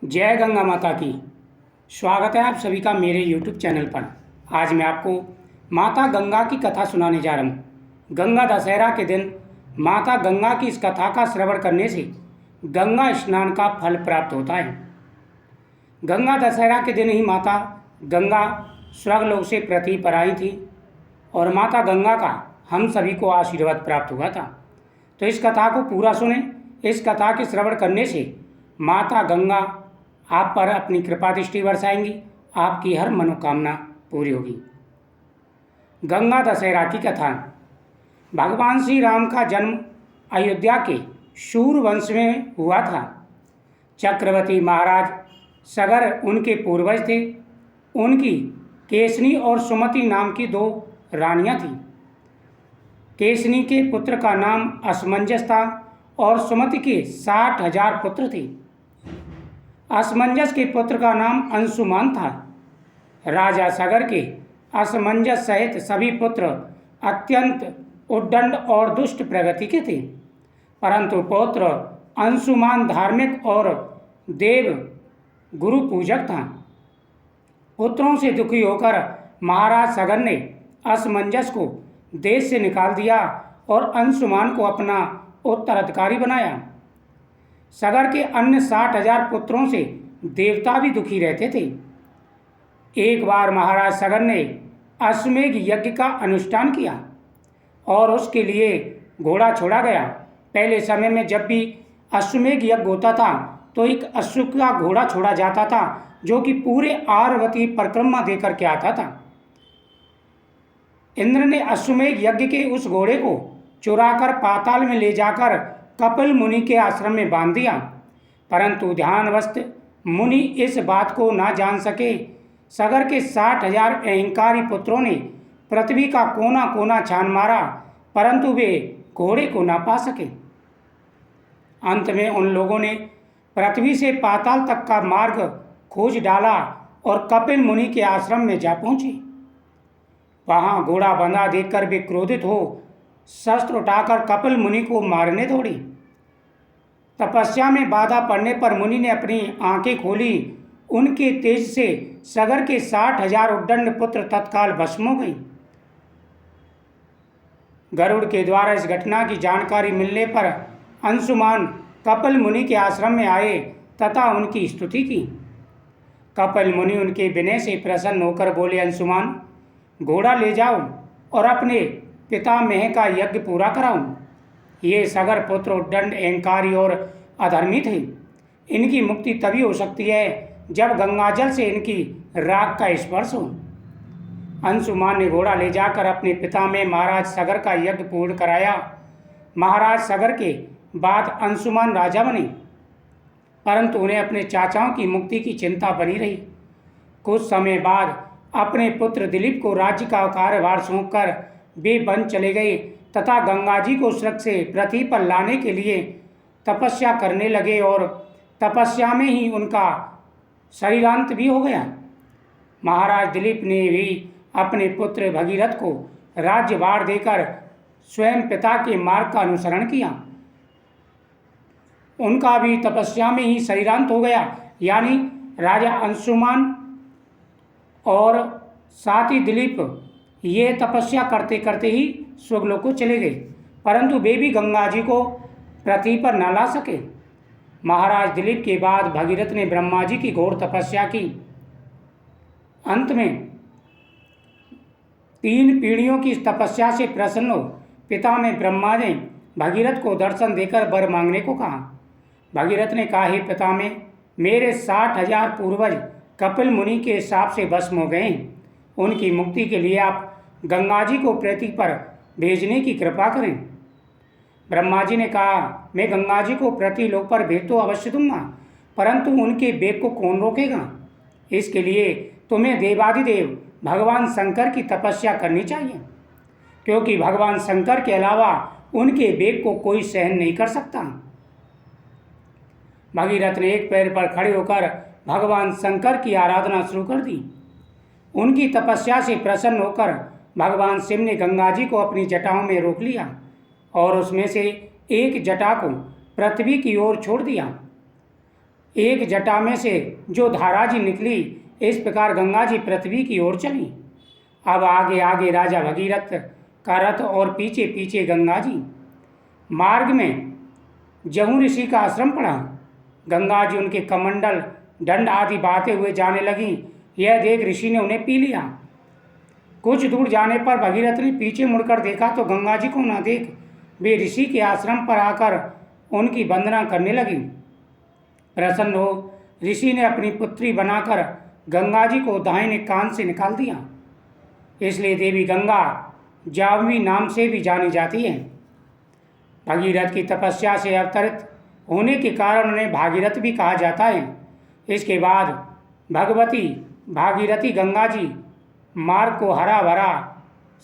जय गंगा माता की। स्वागत है आप सभी का मेरे YouTube चैनल पर। आज मैं आपको माता गंगा की कथा सुनाने जा रहा हूँ। गंगा दशहरा के दिन माता गंगा की इस कथा का श्रवण करने से गंगा स्नान का फल प्राप्त होता है। गंगा दशहरा के दिन ही माता गंगा स्वर्गलोक से पृथ्वी पर आई थी और माता गंगा का हम सभी को आशीर्वाद प्राप्त हुआ था। तो इस कथा को पूरा सुने। इस कथा के श्रवण करने से माता गंगा आप पर अपनी कृपा दृष्टि बरसाएंगी, आपकी हर मनोकामना पूरी होगी। गंगा दशहरा की कथा। भगवान श्री राम का जन्म अयोध्या के सूर वंश में हुआ था। चक्रवर्ती महाराज सगर उनके पूर्वज थे। उनकी केसनी और सुमति नाम की दो रानियां थीं। केसनी के पुत्र का नाम असमंजस था और सुमति के 60,000 पुत्र थे। असमंजस के पुत्र का नाम अंशुमान था। राजा सगर के असमंजस सहित सभी पुत्र अत्यंत उद्दंड और दुष्ट प्रगति के थे, परंतु पौत्र अंशुमान धार्मिक और देव गुरु पूजक था। पुत्रों से दुखी होकर महाराज सगर ने असमंजस को देश से निकाल दिया और अंशुमान को अपना उत्तराधिकारी बनाया। सगर के अन्य 60,000 पुत्रों से देवता भी दुखी रहते थे। एक बार महाराज सगर ने अश्वमेध यज्ञ का अनुष्ठान किया और उसके लिए घोड़ा छोड़ा गया। पहले समय में जब भी अश्वमेध यज्ञ होता था तो एक अश्व का घोड़ा छोड़ा जाता था जो कि पूरे आर्वती परिक्रमा देकर के आता था। इंद्र ने अश्वमेध यज्ञ के उस घोड़े को चुराकर पाताल में ले जाकर कपिल मुनि के आश्रम में बांध दिया, परंतु ध्यानवश मुनि इस बात को ना जान सके। सगर के 60,000 अहंकारी पुत्रों ने पृथ्वी का कोना कोना छान मारा, परंतु वे घोड़े को ना पा सके। अंत में उन लोगों ने पृथ्वी से पाताल तक का मार्ग खोज डाला और कपिल मुनि के आश्रम में जा पहुंचे। वहां घोड़ा बंधा देखकर वे क्रोधित हो शस्त्र उठाकर कपिल मुनि को मारने दौड़ी। तपस्या में बाधा पड़ने पर मुनि ने अपनी आंखें खोली। उनके तेज से सगर के 60,000 उद्दंड पुत्र तत्काल भस्म हो गई। गरुड़ के द्वारा इस घटना की जानकारी मिलने पर अंशुमान कपिल मुनि के आश्रम में आए तथा उनकी स्तुति की। कपिल मुनि उनके विनय से प्रसन्न होकर बोले, अंशुमान, घोड़ा ले जाओ और अपने पितामह का यज्ञ पूरा कराओ। ये सगर पुत्र उद्दंड अहंकारी और अधर्मी थे। इनकी मुक्ति तभी हो सकती है जब गंगाजल से इनकी राख का स्पर्श हो। अंशुमान ने घोड़ा ले जाकर अपने पितामह महाराज सगर का यज्ञ पूर्ण कराया। महाराज सगर के बाद अंशुमान राजा बने, परंतु उन्हें अपने चाचाओं की मुक्ति की चिंता बनी रही। कुछ समय बाद अपने पुत्र दिलीप को राज्य का कार्यभार सौंपकर वे वन चले गए तथा गंगा जी को स्वर्ग से पृथ्वी पर लाने के लिए तपस्या करने लगे और तपस्या में ही उनका शरीरांत भी हो गया। महाराज दिलीप ने भी अपने पुत्र भगीरथ को राज्यभार देकर स्वयं पिता के मार्ग का अनुसरण किया। उनका भी तपस्या में ही शरीरांत हो गया, यानी राजा अंशुमान और साथ ही दिलीप ये तपस्या करते करते ही स्वर्गलोक को चले गए, परंतु वे भी गंगा जी को पृथ्वी पर न ला सके। महाराज दिलीप के बाद भगीरथ ने ब्रह्मा जी की घोर तपस्या की। अंत में 3 पीढ़ियों की तपस्या से प्रसन्न हो पिता में ब्रह्मा ने भगीरथ को दर्शन देकर वर मांगने को कहा। भगीरथ ने कहा, हे पिता में, मेरे 60,000 पूर्वज कपिल मुनि के शाप से भस्म हो गए। उनकी मुक्ति के लिए आप गंगा जी को पृथ्वी पर भेजने की कृपा करें। ब्रह्मा जी ने कहा, मैं गंगा जी को पृथ्वी लोक पर भेज तो अवश्य दूंगा, परंतु उनके वेग को कौन रोकेगा? इसके लिए तुम्हें देवादिदेव भगवान शंकर की तपस्या करनी चाहिए, क्योंकि भगवान शंकर के अलावा उनके वेग को कोई सहन नहीं कर सकता। भगीरथ ने एक पैर पर खड़े होकर भगवान शंकर की आराधना शुरू कर दी। उनकी तपस्या से प्रसन्न होकर भगवान शिव ने गंगा जी को अपनी जटाओं में रोक लिया और उसमें से एक जटा को पृथ्वी की ओर छोड़ दिया। एक जटा में से जो धारा जी निकली, इस प्रकार गंगा जी पृथ्वी की ओर चली। अब आगे आगे राजा भगीरथ का रथ और पीछे पीछे गंगा जी। मार्ग में जहू ऋषि का आश्रम पड़ा। गंगा जी उनके कमंडल दंड आदि बहाते हुए जाने लगी। यह देख ऋषि ने उन्हें पी लिया। कुछ दूर जाने पर भगीरथ ने पीछे मुड़कर देखा तो गंगा जी को न देख वे ऋषि के आश्रम पर आकर उनकी वंदना करने लगी। प्रसन्न हो ऋषि ने अपनी पुत्री बनाकर गंगा जी को दाहिने कान से निकाल दिया। इसलिए देवी गंगा जाह्नवी नाम से भी जानी जाती है। भगीरथ की तपस्या से अवतरित होने के कारण उन्हें भागीरथ भी कहा जाता है। इसके बाद भगवती भागीरथी गंगा जी मार्ग को हरा भरा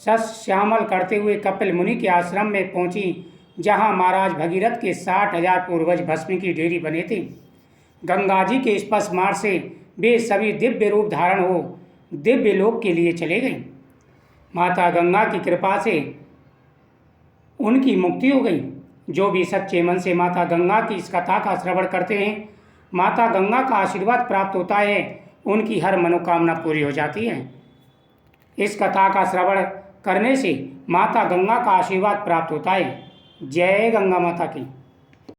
सस्यामल करते हुए कपिल मुनि के आश्रम में पहुंची, जहां महाराज भगीरथ के 60,000 पूर्वज भस्मी की डेरी बने थे। गंगा जी के स्पर्श मार्ग से वे सभी दिव्य रूप धारण हो दिव्य लोक के लिए चले गए। माता गंगा की कृपा से उनकी मुक्ति हो गई। जो भी सच्चे मन से माता गंगा की इस कथा का श्रवण करते हैं, माता गंगा का आशीर्वाद प्राप्त होता है, उनकी हर मनोकामना पूरी हो जाती है। इस कथा का श्रवण करने से माता गंगा का आशीर्वाद प्राप्त होता है। जय गंगा माता की।